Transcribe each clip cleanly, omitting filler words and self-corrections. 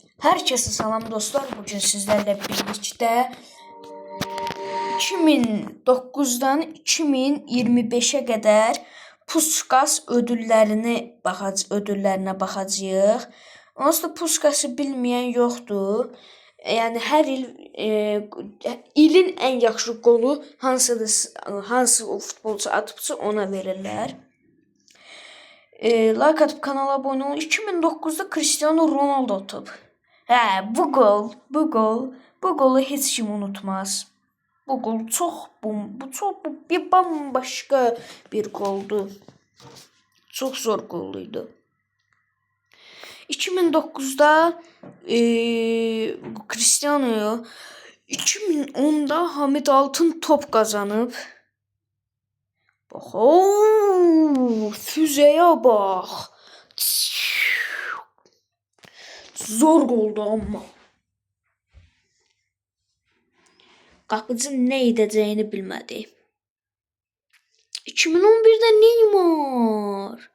Herkese salam dostlar. Bugün sizlerle birlikte 2009'dan 2025'e kadar Puskas ödüllerine bakacağıq. Onsuz da Puskası bilmeyen yoktur. Yani her ilin en yaxşı golu hansı futbolcu atıbsa ona verirlər. Like atıp kanala abone olun. 2009'da Cristiano Ronaldo atıb. Bu golu heç kim unutmaz. Bu gol çok bir bambaşka bir goldu. Çok zor golluydu. 2009'da Cristiano 2010'da Hamid Altın top kazanıb. Bax, füzeye bax. Zor goldu amma. Qapıcı nə edəcəyini bilmədi. 2011'də Neymar.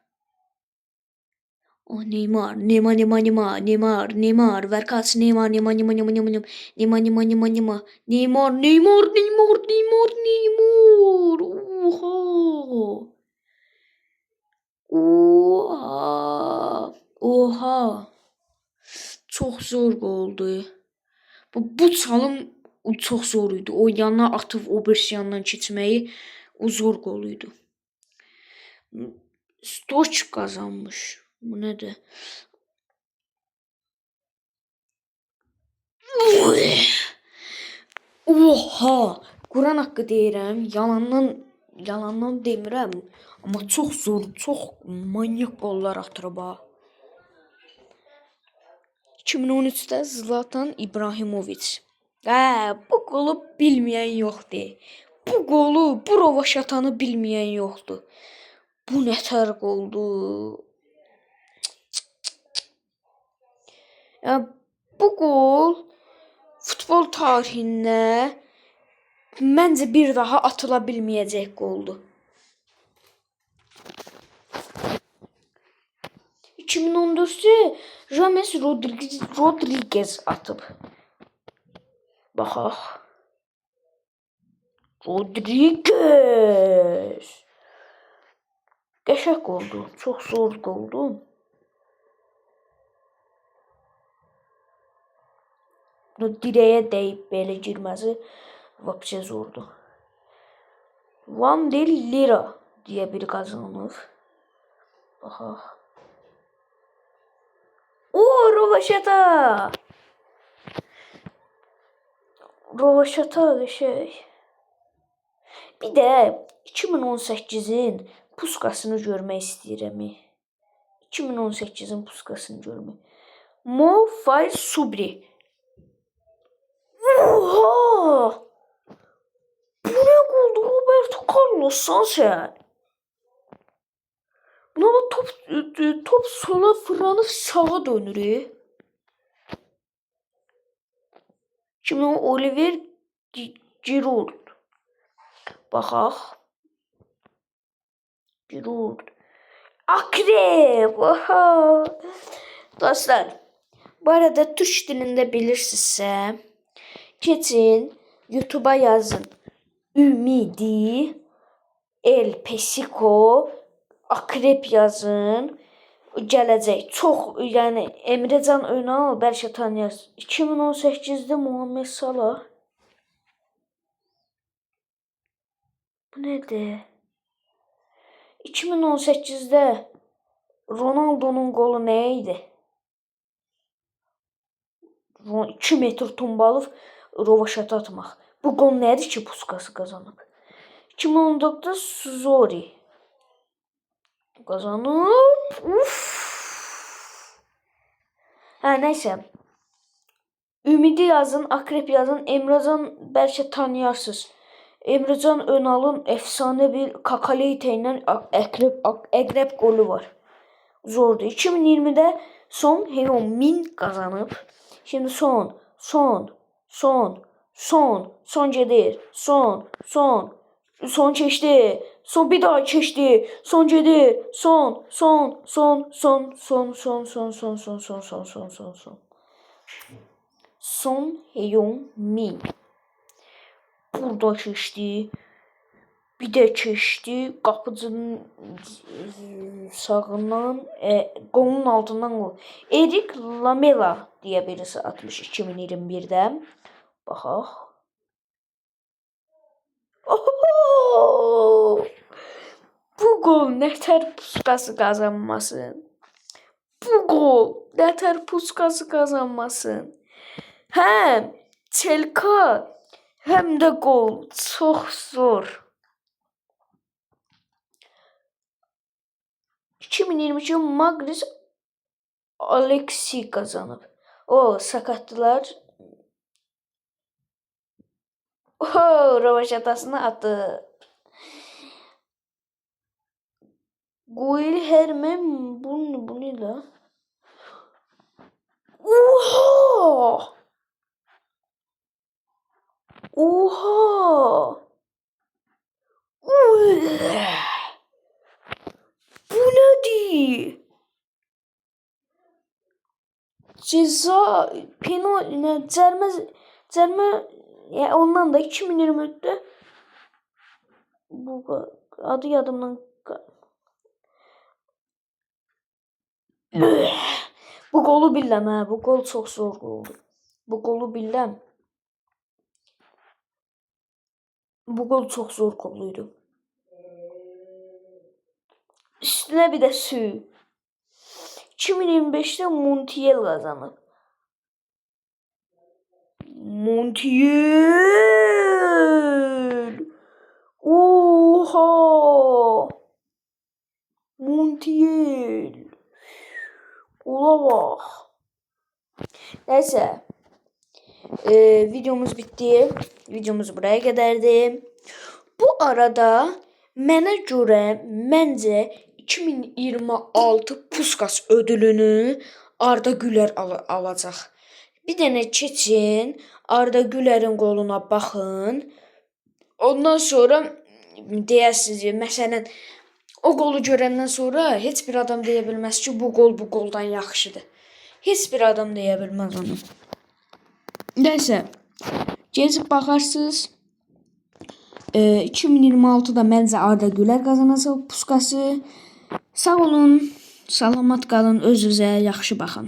Neymar. Verkaç Neymar. Oha. Çok zor oldu. Bu çalım çok zoruydu. O yana atıp o bir yandan keçməyi o zor goluydu. Stoç kazanmış. Bu nedir? Oha! Quran haqqı deyirəm. Yalandan demirəm. Amma çox zor, çox manyak gollar atırıb ha. 2013'də Zlatan İbrahimovic. Bu golu bilmeyen yoxdur. Bu rovaşatanı bilmeyen yoxdur. Bu nətər qoldu? Bu gol futbol tarixində məncə bir daha atıla bilməyəcək goldu. 2014'te James Rodriguez atıb. Baxaq. Rodriguez. Qəşəng oldu. Çox zor oldu. Direğe deyib belə girməsi vəbçə zordu. Van der Lira deyə bir qazanır. Baxaq. Rovaşata. Şey. Bir də 2018'in Puskasını görmək istəyirəm. 2018'in Puskasını görmək. Mo Fay Subri. Oha! Bu ne oldu? Roberto Carlos'san sen. Buna top sola fırlanıp sağa dönür. Şimdi Oliver Giroud. Baxaq. Giroud. Akrep. Oha! Dostlar, bu arada Türk dilinde bilirsinizsə, geçin YouTube'a yazın. Ümidi El Pesico Akrep yazın. Gələcək. Çox, yəni Emrecan Önal bəlkə tanıyırsınız. 2018'de Muhammed Salah. Bu nedir? 2018'de Ronaldo'nun golü neydi? 2 metr tumbalıb rovaşata atmaq. Bu gol nədir ki Puskası kazanıb? 2014'da Suzori kazanıb. Neyse. Ümidi yazın, Akrep yazın. Emrecan bəlkə tanıyarsınız. Emrecan Önal'ın efsane bir Kakaleyte ilə Əqrəb golü var. Zordu. 2020'de Son Heung-min kazanıb. Şimdi son gedir. Son keçdi. Son bir daha keçdi. Son gedir. Son. Son Heung-min. Burada keçdi. Bir də keçdi qapıcının sağından, qolunun altından qol. Erik Lamela deyə birisi atmış 2021-də. Baxaq. Oho! Bu qol nətər puskası qazanmasın. Bu qol nətər puskası qazanmasın. Həm Çelka, həm də qol çox zor. 2022 Magris Alexi kazanıb. O sakattılar. Oho, rövaşatasını attı. Guil Hermen bu ne la? Oha! Oha! Bu nedir? Ceza cərmə ya ondan da 2023'te bu adı yadımdan bu golu biləm hə, bu gol çox zor oldu. Bu golu biləm. Bu gol çox zor goluydu. Üstüne bir de su. 2025'te Montiel kazanır. Montiel. Oha. Montiel. Ola bak. Neyse. Videomuz bitti. Videomuz buraya kadardı. Bu arada mənə görə məncə 2026 Puskas ödülünü Arda Güler alacaq. Bir dənə keçin, Arda Güler'in qoluna baxın. Ondan sonra deyəsiniz, məsələn, o qolu görəndən sonra heç bir adam deyə bilməz ki, bu qol bu qoldan yaxşıdır. Heç bir adam deyə bilməz onu. Nəysə, gezib baxarsınız. 2026'da məncə Arda Güler qazanacaq Puskası. Sağ olun, salamat qalın, özünüzə yaxşı baxın.